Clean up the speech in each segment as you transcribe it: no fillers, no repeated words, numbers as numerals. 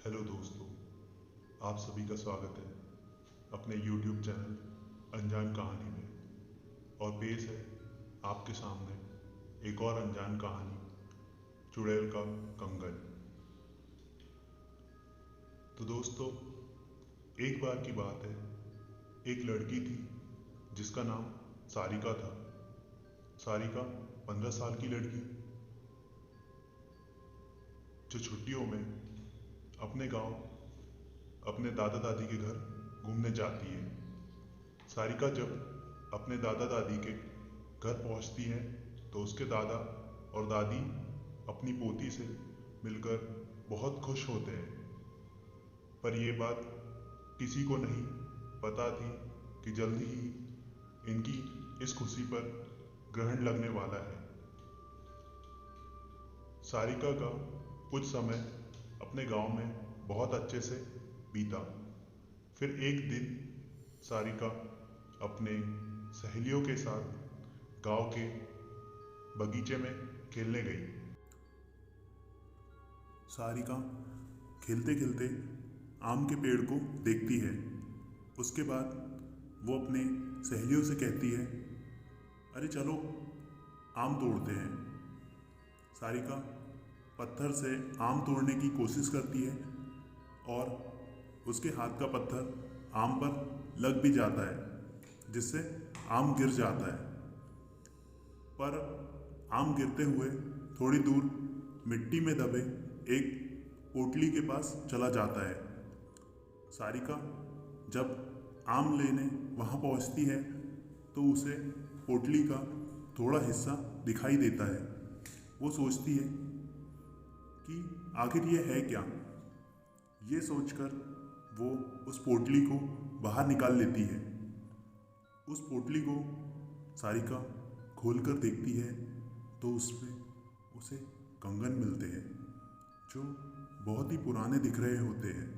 Hello दोस्तों, आप सभी का स्वागत है अपने YouTube चैनल अनजान कहानी में। और पेश है आपके सामने एक और अनजान कहानी, चुड़ैल का कंगन। तो दोस्तों, एक बार की बात है, एक लड़की थी जिसका नाम सारिका था। सारिका 15 साल की लड़की जो छुट्टियों में अपने गांव अपने दादा दादी के घर घूमने जाती है। सारिका जब अपने दादा दादी के घर पहुंचती है तो उसके दादा और दादी अपनी पोती से मिलकर बहुत खुश होते हैं। पर यह बात किसी को नहीं पता थी कि जल्दी ही इनकी इस खुशी पर ग्रहण लगने वाला है। सारिका का कुछ समय अपने गांव में बहुत अच्छे से बीता। फिर एक दिन सारिका अपने सहेलियों के साथ गांव के बगीचे में खेलने गई। सारिका खेलते खेलते आम के पेड़ को देखती है। उसके बाद वो अपने सहेलियों से कहती है, अरे चलो आम तोड़ते हैं। सारिका पत्थर से आम तोड़ने की कोशिश करती है और उसके हाथ का पत्थर आम पर लग भी जाता है, जिससे आम गिर जाता है। पर आम गिरते हुए थोड़ी दूर मिट्टी में दबे एक पोटली के पास चला जाता है। सारिका जब आम लेने वहाँ पहुँचती है तो उसे पोटली का थोड़ा हिस्सा दिखाई देता है। वो सोचती है कि आखिर ये है क्या। ये सोचकर वो उस पोटली को बाहर निकाल लेती है। उस पोटली को सारिका खोलकर देखती है तो उसमें उसे कंगन मिलते हैं जो बहुत ही पुराने दिख रहे होते हैं।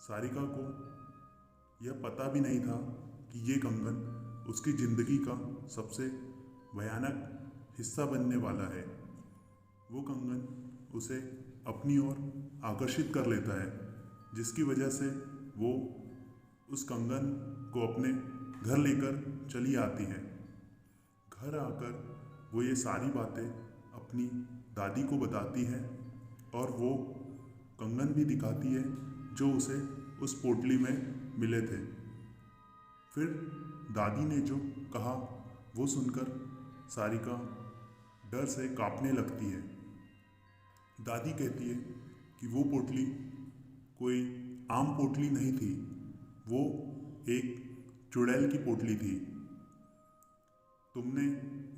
सारिका को यह पता भी नहीं था कि ये कंगन उसकी ज़िंदगी का सबसे भयानक हिस्सा बनने वाला है। वो कंगन उसे अपनी ओर आकर्षित कर लेता है, जिसकी वजह से वो उस कंगन को अपने घर लेकर चली आती है। घर आकर वो ये सारी बातें अपनी दादी को बताती है और वो कंगन भी दिखाती है जो उसे उस पोटली में मिले थे। फिर दादी ने जो कहा वो सुनकर सारिका डर से कांपने लगती है। दादी कहती है कि वो पोटली कोई आम पोटली नहीं थी, वो एक चुड़ैल की पोटली थी। तुमने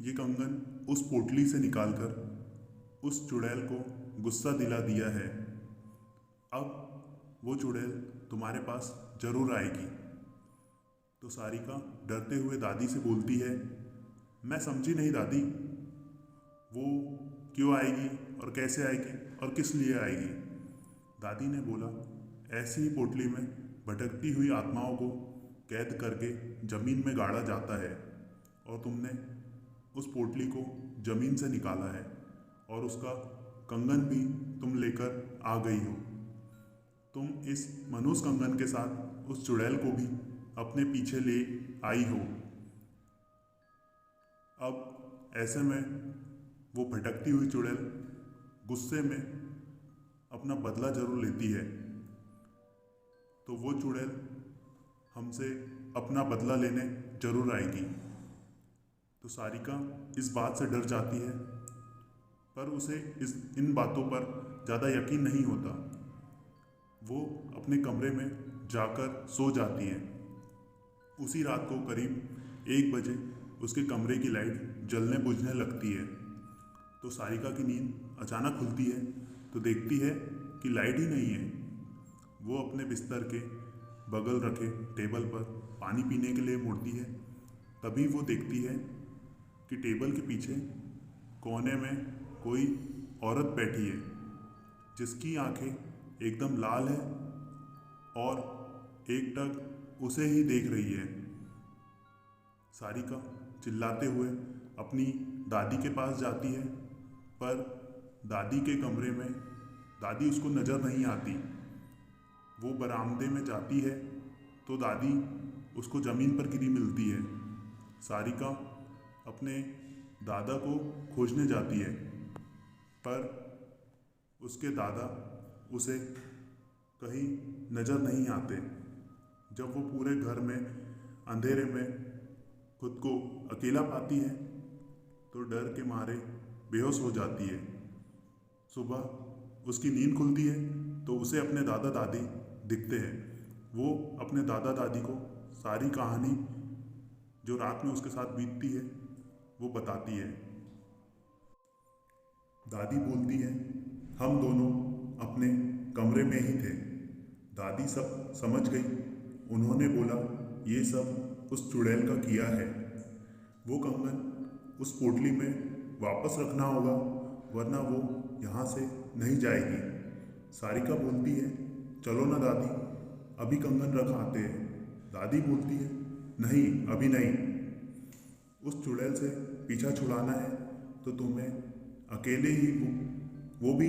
ये कंगन उस पोटली से निकालकर उस चुड़ैल को गुस्सा दिला दिया है। अब वो चुड़ैल तुम्हारे पास जरूर आएगी। तो सारिका डरते हुए दादी से बोलती है, मैं समझी नहीं दादी, वो क्यों आएगी और कैसे आएगी और किस लिए आएगी। दादी ने बोला, ऐसी ही पोटली में भटकती हुई आत्माओं को कैद करके ज़मीन में गाड़ा जाता है और तुमने उस पोटली को ज़मीन से निकाला है और उसका कंगन भी तुम लेकर आ गई हो। तुम इस मनुष्य कंगन के साथ उस चुड़ैल को भी अपने पीछे ले आई हो। अब ऐसे में वो भटकती हुई चुड़ैल गुस्से में अपना बदला जरूर लेती है। तो वो चुड़ैल हमसे अपना बदला लेने जरूर आएगी। तो सारिका इस बात से डर जाती है, पर उसे इन बातों पर ज़्यादा यकीन नहीं होता। वो अपने कमरे में जाकर सो जाती है। उसी रात को करीब 1 बजे उसके कमरे की लाइट जलने बुझने लगती है। तो सारिका की नींद अचानक खुलती है तो देखती है कि लाइट ही नहीं है। वो अपने बिस्तर के बगल रखे टेबल पर पानी पीने के लिए मुड़ती है। तभी वो देखती है कि टेबल के पीछे कोने में कोई औरत बैठी है, जिसकी आंखें एकदम लाल है और एकटक उसे ही देख रही है। सारिका चिल्लाते हुए अपनी दादी के पास जाती है, पर दादी के कमरे में दादी उसको नज़र नहीं आती। वो बरामदे में जाती है तो दादी उसको ज़मीन पर गिरी मिलती है। सारिका अपने दादा को खोजने जाती है, पर उसके दादा उसे कहीं नज़र नहीं आते। जब वो पूरे घर में अंधेरे में खुद को अकेला पाती है तो डर के मारे बेहोश हो जाती है। सुबह उसकी नींद खुलती है तो उसे अपने दादा दादी दिखते हैं। वो अपने दादा दादी को सारी कहानी जो रात में उसके साथ बीतती है वो बताती है। दादी बोलती है, हम दोनों अपने कमरे में ही थे। दादी सब समझ गई। उन्होंने बोला, ये सब उस चुड़ैल का किया है। वो कंगन उस पोटली में वापस रखना होगा, वरना वो यहाँ से नहीं जाएगी। सारिका बोलती है, चलो ना दादी, अभी कंगन रख आते हैं। दादी बोलती है, नहीं अभी नहीं। उस चुड़ैल से पीछा छुड़ाना है तो तुम्हें अकेले ही वो भी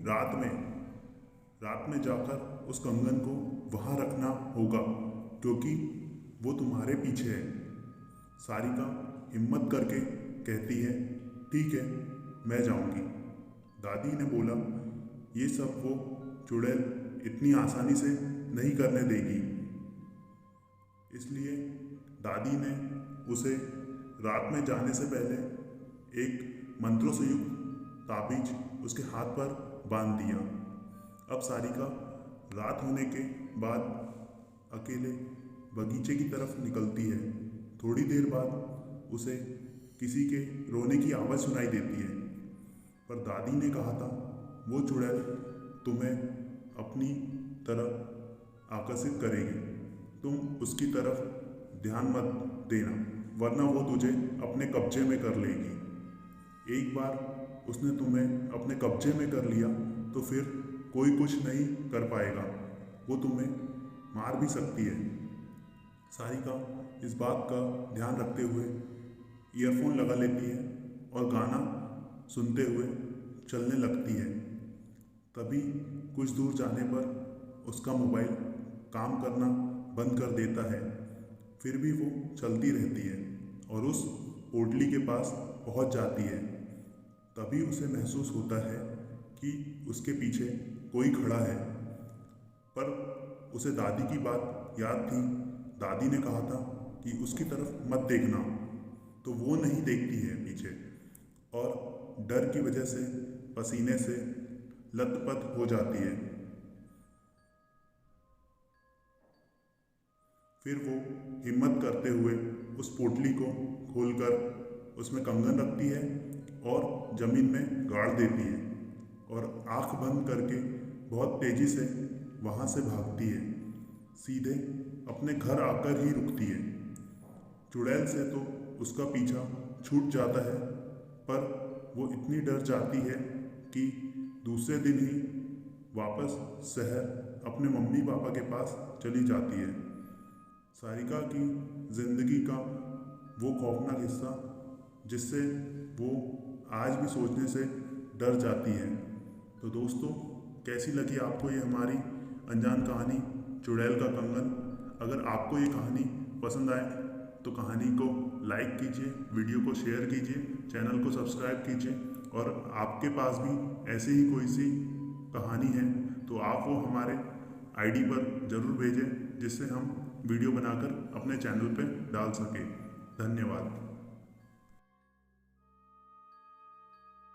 रात में जाकर उस कंगन को वहाँ रखना होगा, क्योंकि वो तुम्हारे पीछे है। सारिका हिम्मत करके कहती है, ठीक है मैं जाऊंगी। दादी ने बोला, ये सब वो चुड़ैल इतनी आसानी से नहीं करने देगी। इसलिए दादी ने उसे रात में जाने से पहले एक मंत्रों से युक्त ताबीज उसके हाथ पर बांध दिया। अब सारिका रात होने के बाद अकेले बगीचे की तरफ निकलती है। थोड़ी देर बाद उसे किसी के रोने की आवाज़ सुनाई देती है, पर दादी ने कहा था वो चुड़ैल तुम्हें अपनी तरफ आकर्षित करेगी, तुम उसकी तरफ ध्यान मत देना, वरना वो तुझे अपने कब्जे में कर लेगी। एक बार उसने तुम्हें अपने कब्जे में कर लिया तो फिर कोई कुछ नहीं कर पाएगा, वो तुम्हें मार भी सकती है। सारिका इस बात का ध्यान रखते हुए ईयरफोन लगा लेती है और गाना सुनते हुए चलने लगती है। तभी कुछ दूर जाने पर उसका मोबाइल काम करना बंद कर देता है। फिर भी वो चलती रहती है और उस पोटली के पास पहुंच जाती है। तभी उसे महसूस होता है कि उसके पीछे कोई खड़ा है, पर उसे दादी की बात याद थी। दादी ने कहा था कि उसकी तरफ मत देखना, तो वो नहीं देखती है पीछे और डर की वजह से पसीने से लथपथ हो जाती है। फिर वो हिम्मत करते हुए उस पोटली को खोलकर उसमें कंगन रखती है और ज़मीन में गाड़ देती है और आंख बंद करके बहुत तेज़ी से वहाँ से भागती है। सीधे अपने घर आकर ही रुकती है। चुड़ैल से तो उसका पीछा छूट जाता है, पर वो इतनी डर जाती है कि दूसरे दिन ही वापस शहर अपने मम्मी पापा के पास चली जाती है। सारिका की ज़िंदगी का वो खौफनाक हिस्सा जिससे वो आज भी सोचने से डर जाती है। तो दोस्तों, कैसी लगी आपको ये हमारी अनजान कहानी चुड़ैल का कंगन? अगर आपको ये कहानी पसंद आए तो कहानी को लाइक कीजिए, वीडियो को शेयर कीजिए, चैनल को सब्सक्राइब कीजिए, और आपके पास भी ऐसी ही कोई सी कहानी है तो आप वो हमारे आईडी पर ज़रूर भेजें, जिससे हम वीडियो बनाकर अपने चैनल पर डाल सकें। धन्यवाद।